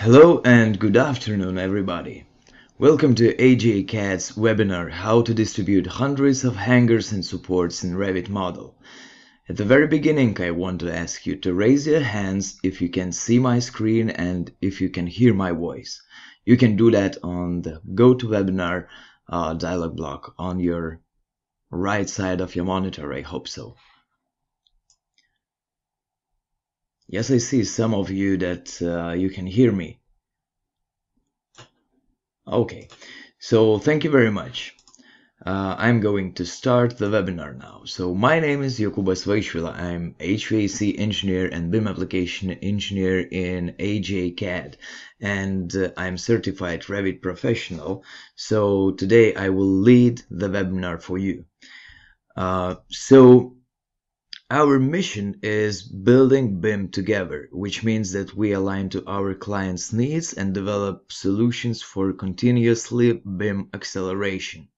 Hello and good afternoon, everybody. Welcome to AJCAD's webinar, How to Distribute Hundreds of Hangers and Supports in Revit Model. At the very beginning, I want to ask you to raise your hands if you can see my screen and if you can hear my voice. You can do that on the GoToWebinar dialog block on your right side of your monitor. I hope so. Yes, I see some of you that you can hear me. Okay, so thank you very much. I'm going to start the webinar now. So my name is Jokubas Vaishvila. I'm HVAC engineer and BIM application engineer in AJCAD, and I'm certified Revit professional. So today I will lead the webinar for you. Our mission is building BIM together, which means that we align to our clients' needs and develop solutions for continuously BIM acceleration.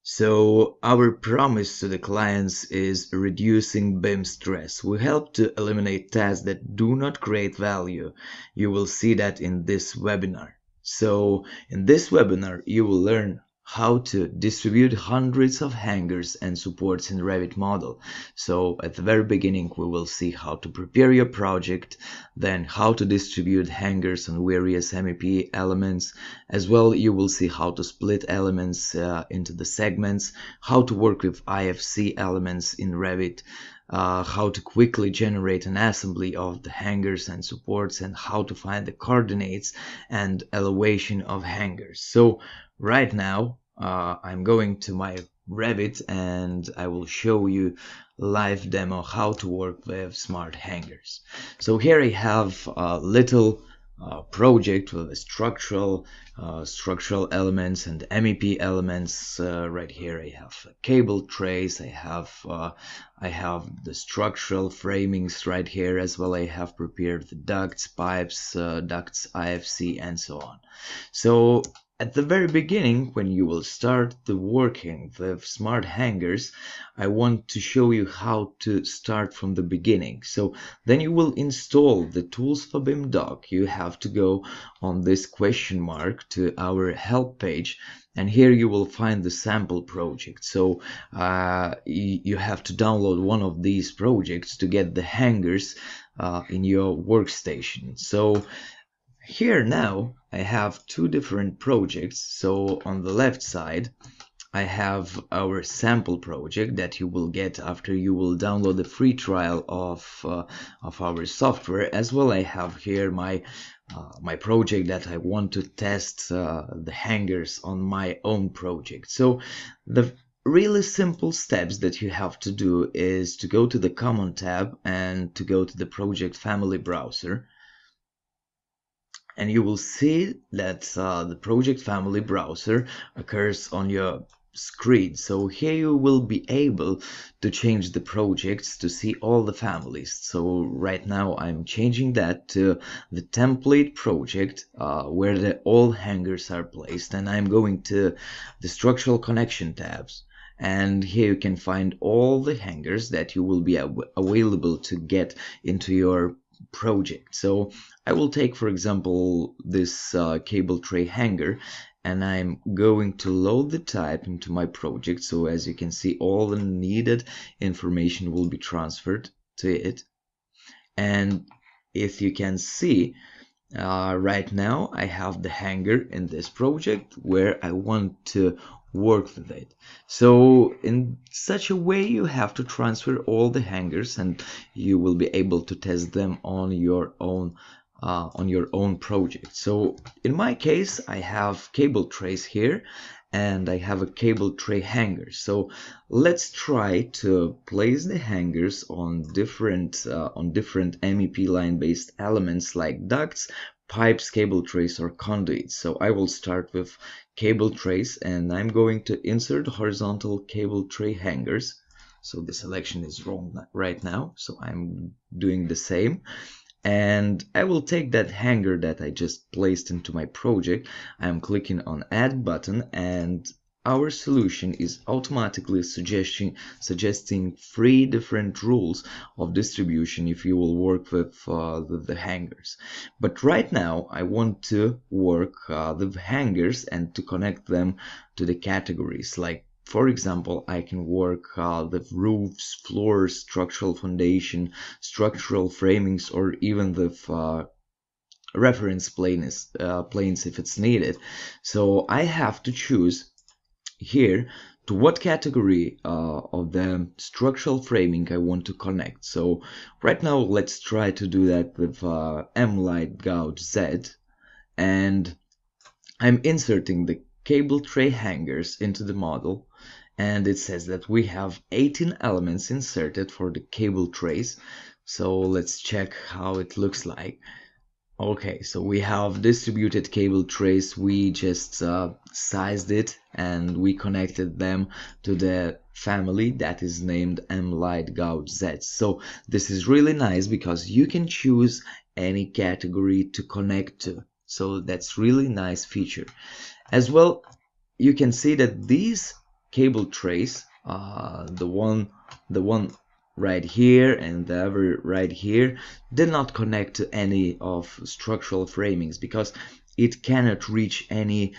So our promise to the clients is reducing BIM stress. We help to eliminate tasks that do not create value. You will see that in this webinar. So in this webinar, you will learn how to distribute hundreds of hangers and supports in Revit model. So at the very beginning, we will see how to prepare your project, then how to distribute hangers on various MEP elements. As well, you will see how to split elements into the segments, how to work with IFC elements in Revit, how to quickly generate an assembly of the hangers and supports, and how to find the coordinates and elevation of hangers. So right now I'm going to my Revit and I will show you live demo how to work with smart hangers. So here I have a little project with a structural elements and MEP elements. Right here I have cable trays, I have the structural framings right here as well. I have prepared the ducts, pipes, ducts, IFC, and so on. So at the very beginning, when you will start the working with smart hangers, I want to show you how to start from the beginning. So then you will install the tools for BIM doc. You have to go on this question mark to our help page, and here you will find the sample project. So you have to download one of these projects to get the hangers in your workstation. So here now I have two different projects. So on the left side I have our sample project that you will get after you will download the free trial of our software. As well, I have here my project that I want to test the hangers on my own project. So the really simple steps that you have to do is to go to the Common tab and to go to the Project Family browser. And you will see that the Project Family browser occurs on your screen. So here you will be able to change the projects to see all the families. So right now I'm changing that to the template project where all hangers are placed, and I'm going to the structural connection tabs. And here you can find all the hangers that you will be available to get into your project. So I will take, for example, this cable tray hanger, and I'm going to load the type into my project. So as you can see, all the needed information will be transferred to it. And if you can see, right now I have the hanger in this project where I want to work with it. So in such a way you have to transfer all the hangers, and you will be able to test them on your own project. So in my case I have cable trays here and I have a cable tray hanger. So let's try to place the hangers on different MEP line based elements like ducts, pipes, cable trays, or conduits. So I will start with cable trays, and I'm going to insert horizontal cable tray hangers. So the selection is wrong right now, so I'm doing the same. And I will take that hanger that I just placed into my project. I'm clicking on add button, and our solution is automatically suggesting 3 different rules of distribution if you will work with the hangers. But right now I want to work with hangers and to connect them to the categories. Like, for example, I can work with roofs, floors, structural foundation, structural framings, or even with reference planes if it's needed. So I have to choose here to what category of the structural framing I want to connect. So right now let's try to do that with M-Light Gouge Z, and I'm inserting the cable tray hangers into the model, and it says that we have 18 elements inserted for the cable trays. So let's check how it looks like. Okay, so we have distributed cable trays. We just sized it and we connected them to the family that is named M-Light Gouge Z. So this is really nice because you can choose any category to connect to. So that's really nice feature. As well, you can see that these cable trays, the one right here and the other right here, did not connect to any of structural framings because it cannot reach any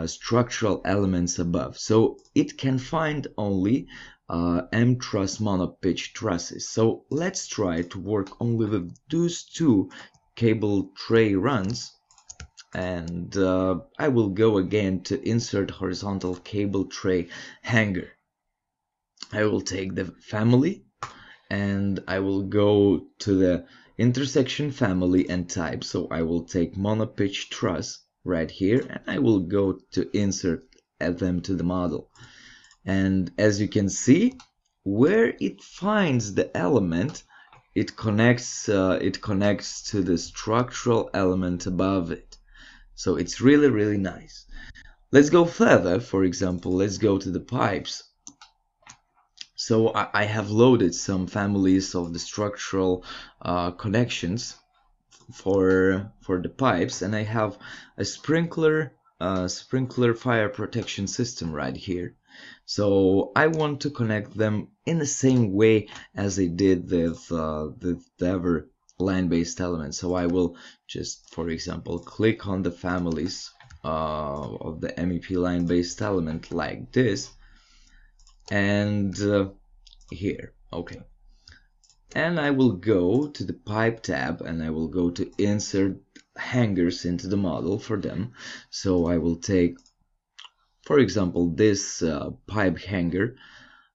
structural elements above. So it can find only M-truss monopitch trusses. So let's try to work only with those 2 cable tray runs. And I will go again to insert horizontal cable tray hanger. I will take the family and I will go to the intersection family and type. So I will take monopitch truss right here and I will go to insert them to the model. And as you can see, where it finds the element, it connects to the structural element above it. So it's really nice. Let's go further. For example, let's go to the pipes. So I have loaded some families of the structural connections for the pipes, and I have a sprinkler fire protection system right here. So I want to connect them in the same way as I did with the other line-based elements. So I will just, for example, click on the families of the MEP line-based element like this, and here, okay. And I will go to the pipe tab and I will go to insert hangers into the model for them. So I will take, for example, this pipe hanger,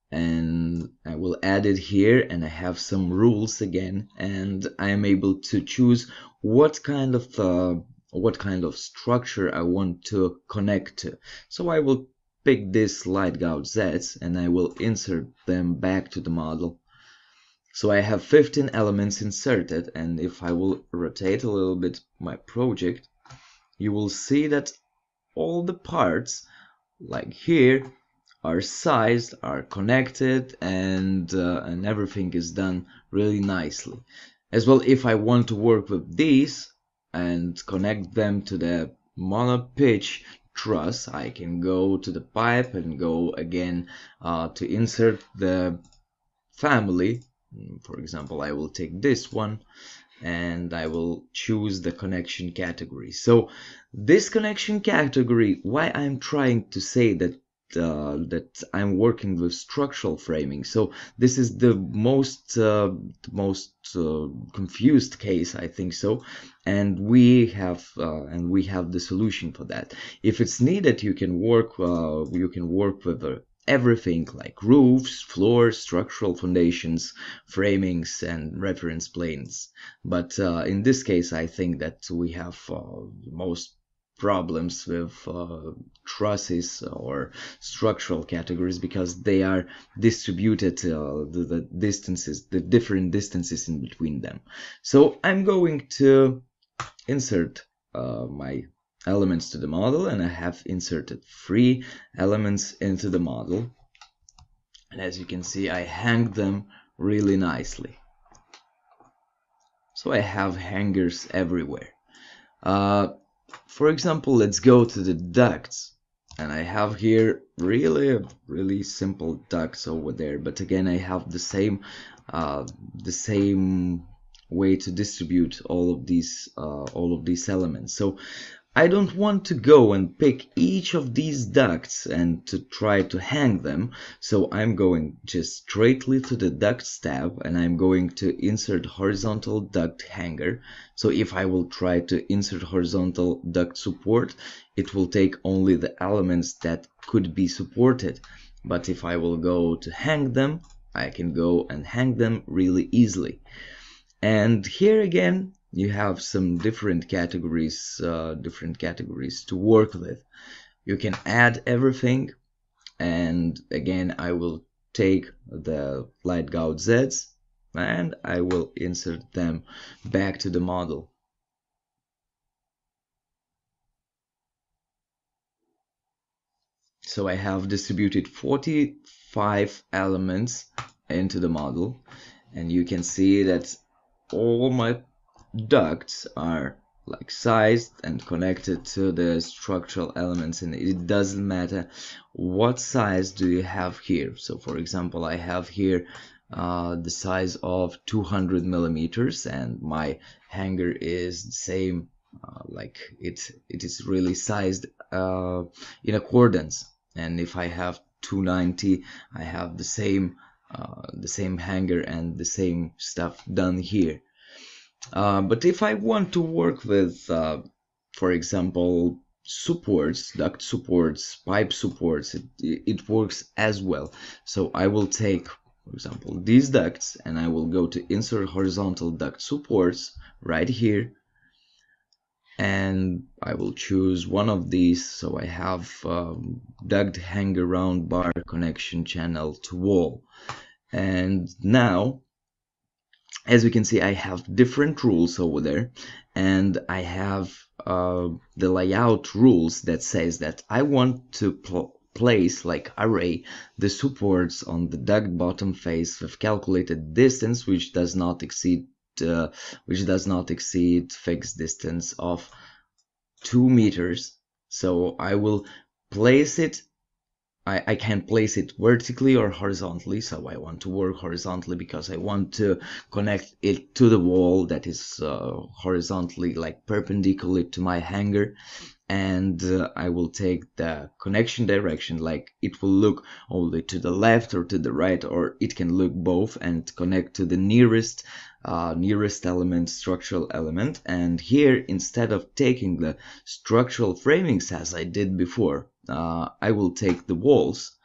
and I will add it here, and I have some rules again, and I am able to choose what kind of structure I want to connect to. So I will pick this light gouge Zs and I will insert them back to the model. So I have 15 elements inserted, and if I will rotate a little bit my project, you will see that all the parts, like here, are sized, are connected, and everything is done really nicely. As well, if I want to work with these and connect them to the monopitch truss, I can go to the pipe and go again to insert the family. For example, I will take this one and I will choose the connection category. So this connection category, why I'm trying to say that that I'm working with structural framing. So this is the most confused case, I think so, and we have the solution for that. If it's needed, you can work with everything like roofs, floors, structural foundations, framings, and reference planes. But in this case, I think that we have most problems with trusses or structural categories because they are distributed the different distances in between them. So I'm going to insert my elements to the model, and I have inserted 3 elements into the model, and as you can see, I hang them really nicely. So I have hangers everywhere. For example, let's go to the ducts. And I have here really simple ducts over there, but again I have the same way to distribute all of these elements. So I don't want to go and pick each of these ducts and to try to hang them, so I'm going just straightly to the ducts tab, and I'm going to insert horizontal duct hanger. So if I will try to insert horizontal duct support, it will take only the elements that could be supported. But if I will go to hang them, I can go and hang them really easily. And here again, you have some different categories to work with. You can add everything, and again, I will take the light gauge Zs and I will insert them back to the model. So I have distributed 45 elements into the model, and you can see that all my ducts are like sized and connected to the structural elements, and it doesn't matter what size do you have here. So for example, I have here the size of 200 millimeters, and my hanger is the same, like it is really sized in accordance. And if I have 290, I have the same hanger and the same stuff done here. But if I want to work with, for example, supports, duct supports, pipe supports, it works as well. So I will take, for example, these ducts, and I will go to insert horizontal duct supports right here, and I will choose one of these. So I have duct hanger round bar connection channel to wall. And now, as you can see, I have different rules over there, and I have the layout rules that says that I want to place, like array, the supports on the duct bottom face with calculated distance which does not exceed fixed distance of 2 meters. So I will place it. I can place it vertically or horizontally, so I want to work horizontally because I want to connect it to the wall that is horizontally, like perpendicular to my hanger. And I will take the connection direction, like it will look only to the left or to the right, or it can look both and connect to the nearest element, structural element. And here, instead of taking the structural framings as I did before, I will take the walls,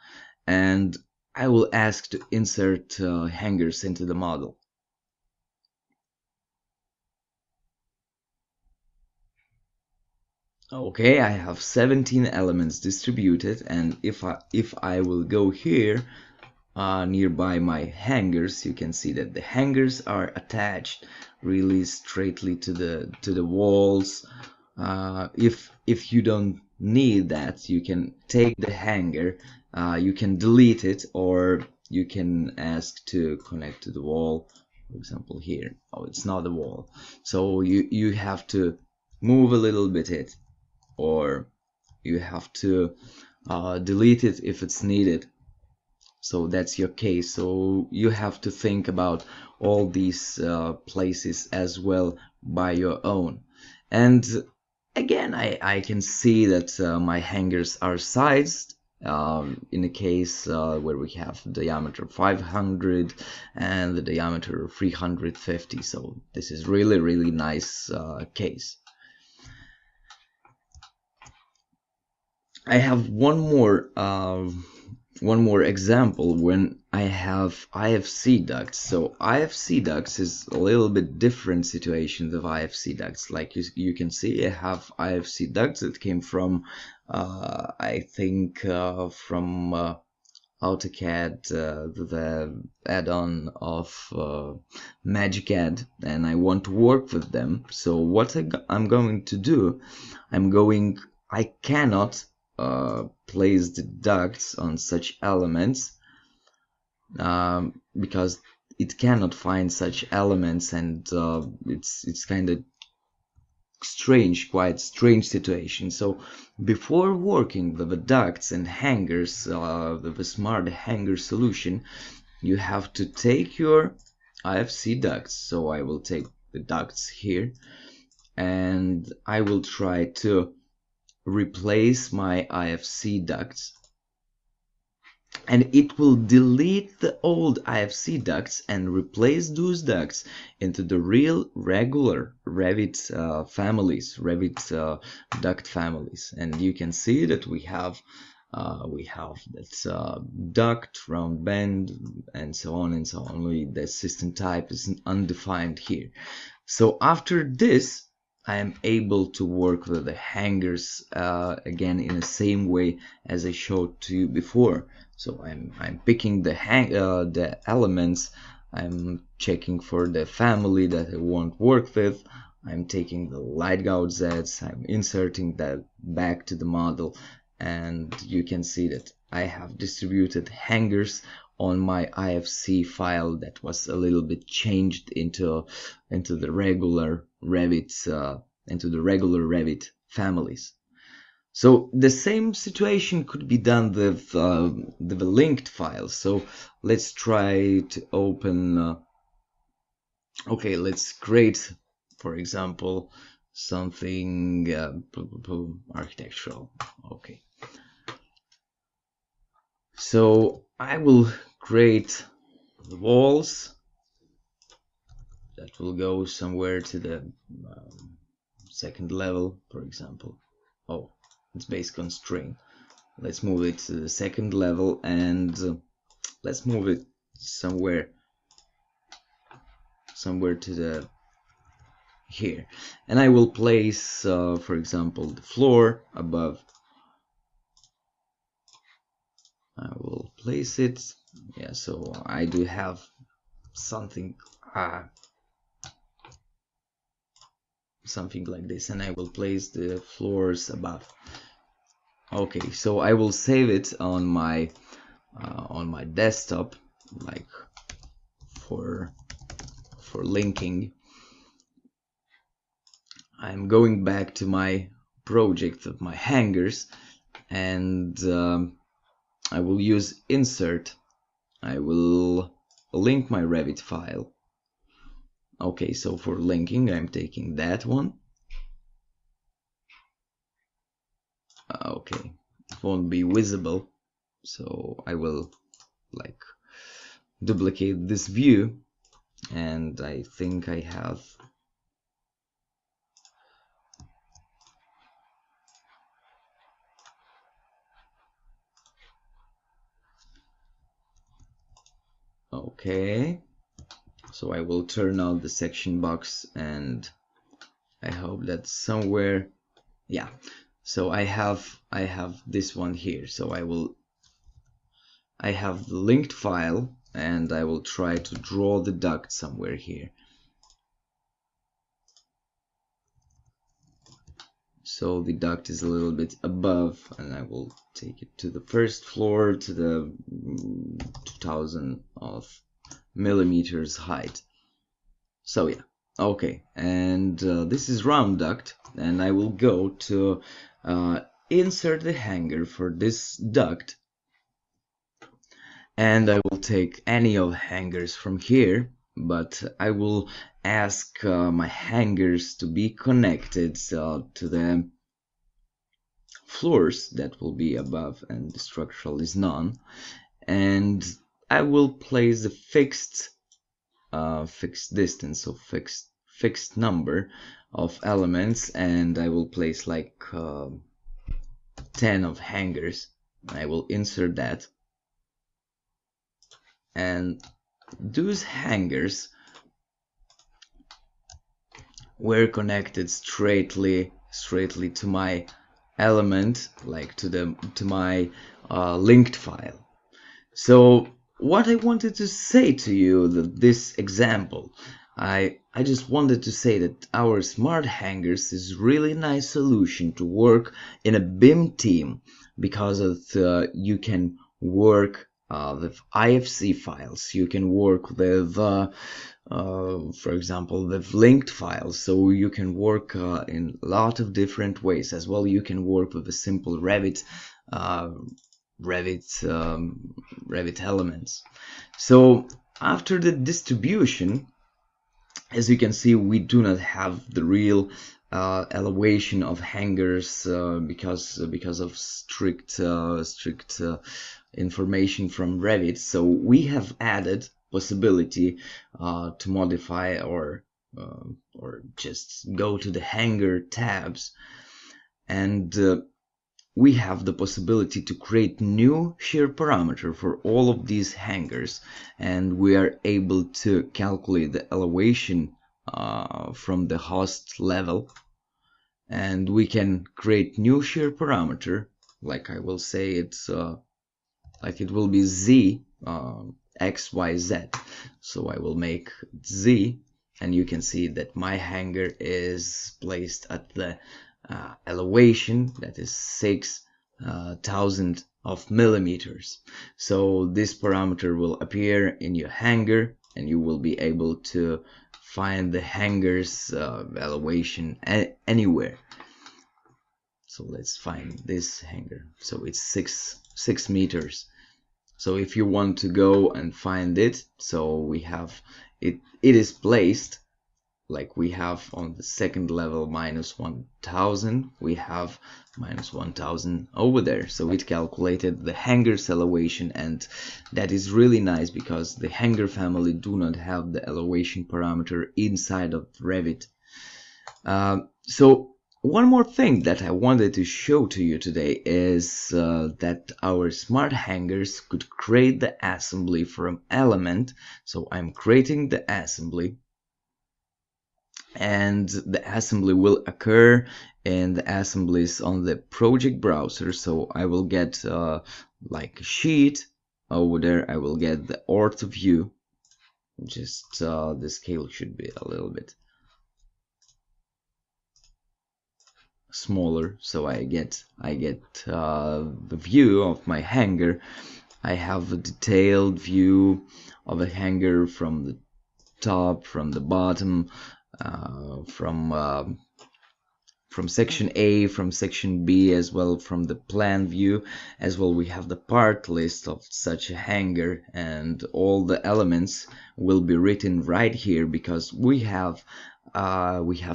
and I will ask to insert hangers into the model. Okay, I have 17 elements distributed, and if I will go here nearby my hangers, you can see that the hangers are attached really straightly to the walls. If you don't need that, you can take the hanger, you can delete it, or you can ask to connect to the wall. For example, here, oh, it's not the wall, so you have to move a little bit it, or you have to delete it if it's needed. So that's your case. So you have to think about all these places as well by your own. And again, I can see that my hangers are sized in a case where we have diameter 500 and the diameter 350. So this is really nice case. I have one more example when I have IFC ducts. So IFC ducts is a little bit different situation of IFC ducts. Like you can see, I have IFC ducts that came from I think from AutoCAD, the add-on of MagicAD, and I want to work with them. So what I'm going to do, I cannot place the ducts on such elements because it cannot find such elements, and it's kind of quite strange situation. So before working with the ducts and hangers, with the smart hanger solution, you have to take your IFC ducts. So I will take the ducts here, and I will try to replace my IFC ducts, and it will delete the old IFC ducts and replace those ducts into the real regular Revit families, Revit duct families. And you can see that we have that duct, round bend, and so on and so on. The system type is undefined here. So after this, I am able to work with the hangers again in the same way as I showed to you before. So I'm picking the elements. I'm checking for the family that I want to work with. I'm taking the light gouge Zs. I'm inserting that back to the model, and you can see that I have distributed hangers on my IFC file that was a little bit changed into the regular Revit families. So the same situation could be done with the linked files. So let's try to open. Okay, let's create, for example, something architectural. Okay. So I will create the walls that will go somewhere to the second level, for example. Oh, it's base constraint. Let's move it to the second level, and let's move it somewhere to the here. And I will place, for example, the floor above. I will place it. Yeah, so I do have something like this, and I will place the floors above. Okay, so I will save it on my desktop, like for linking. I'm going back to my project of my hangers, and I will use insert. I will link my Revit file. Okay, so for linking, I'm taking that one. Okay, it won't be visible, so I will like duplicate this view, and I think I have okay. So I will turn out the section box, and I hope that somewhere, yeah. So I have this one here. So I have the linked file, and I will try to draw the duct somewhere here. So the duct is a little bit above, and I will take it to the first floor, to the 2000 of millimeters height. So yeah, okay, and this is round duct, and I will go to insert the hanger for this duct, and I will take any of hangers from here, but I will ask my hangers to be connected to the floors that will be above, and the structural is none, and I will place the fixed distance, so fixed number of elements, and I will place like 10 of hangers. I will insert that, and those hangers were connected straightly to my element, like to my linked file. So what I wanted to say to you, this example, I just wanted to say that our smart hangers is really nice solution to work in a BIM team, because of you can work with IFC files. You can work with, for example, with linked files. So you can work in a lot of different ways. As well, you can work with a simple Revit, Revit elements. So after the distribution, as you can see, we do not have the real elevation of hangers because of strict information from Revit. So we have added possibility to modify or just go to the hanger tabs, and we have the possibility to create new shear parameter for all of these hangers, and we are able to calculate the elevation from the host level, and we can create new shear parameter, like I will say it's like it will be Z, X, Y, Z. So I will make Z, and you can see that my hanger is placed at the elevation that is 6,000 of millimeters. So this parameter will appear in your hanger, and you will be able to find the hanger's elevation anywhere. So let's find this hanger. So it's 6 meters. So if you want to go and find it, so we have it is placed like we have on the second level -1000, we have -1000 over there. So it calculated the hanger's elevation, and that is really nice because the hanger family do not have the elevation parameter inside of Revit. So one more thing that I wanted to show to you today is that our smart hangers could create the assembly from element. So I'm creating the assembly, and the assembly will occur in the assemblies on the project browser. So I will get like a sheet over there. I will get the ortho view. Just the scale should be a little bit smaller, so I get the view of my hanger. I have a detailed view of a hanger from the top, from the bottom, from section A, from section B, as well from the plan view. As well, we have the part list of such a hanger, and all the elements will be written right here because we have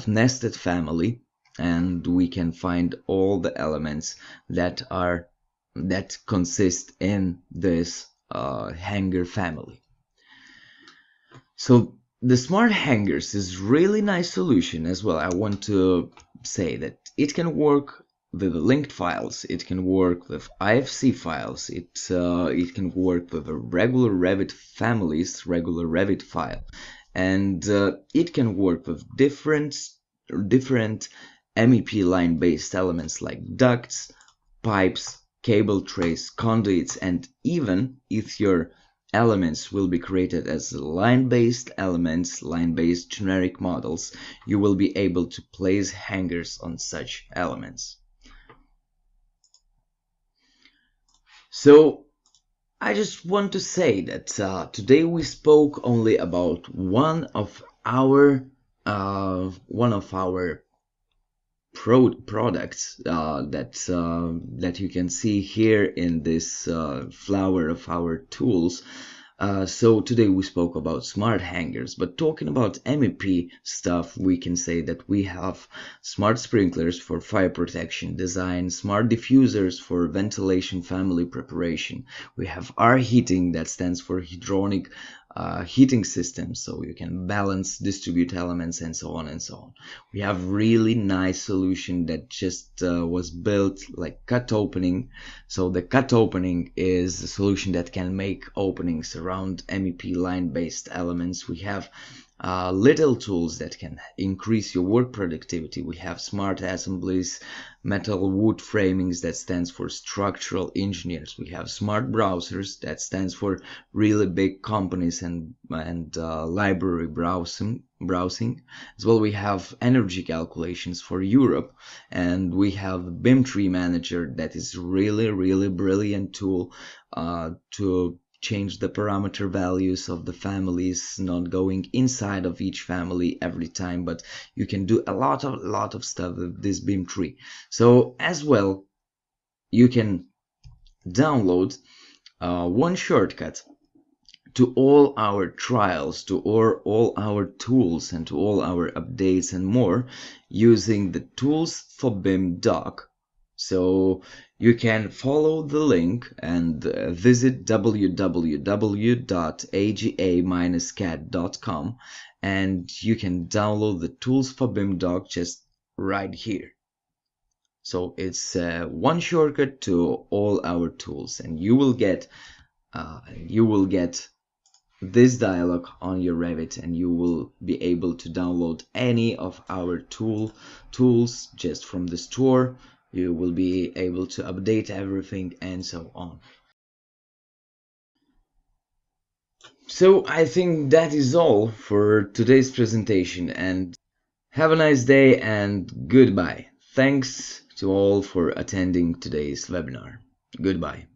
nested family, and we can find all the elements that consist in this hanger family. So the smart hangers is really nice solution as well. I want to say that it can work with linked files, it can work with IFC files, it can work with a regular Revit families, regular Revit file, and it can work with different MEP line based elements like ducts, pipes, cable trays, conduits, and even if your elements will be created as line-based elements, line-based generic models, you will be able to place hangers on such elements. So I just want to say that today we spoke only about one of our products that you can see here in this flower of our tools. So today we spoke about smart hangers, but talking about MEP stuff, we can say that we have smart sprinklers for fire protection design, smart diffusers for ventilation family preparation. We have R heating, that stands for hydronic heating system, so you can balance, distribute elements, and so on and so on. We have really nice solution that just was built like cut opening. So the cut opening is a solution that can make openings around MEP line based elements. We have little tools that can increase your work productivity. We have smart assemblies, metal wood framings, that stands for structural engineers. We have smart browsers, that stands for really big companies and library browsing. As well, we have energy calculations for Europe, and we have BIM Tree Manager, that is really brilliant tool to change the parameter values of the families, not going inside of each family every time, but you can do a lot of stuff with this BIM tree. So as well, you can download one shortcut to all our trials, to all our tools, and to all our updates and more using the Tools for BIM doc. So you can follow the link and visit www.aga-cat.com and you can download the Tools for BIM doc just right here. So it's one shortcut to all our tools, and you will get this dialog on your Revit, and you will be able to download any of our tools just from the store. You will be able to update everything and so on. So I think that is all for today's presentation, and have a nice day and goodbye. Thanks to all for attending today's webinar. Goodbye.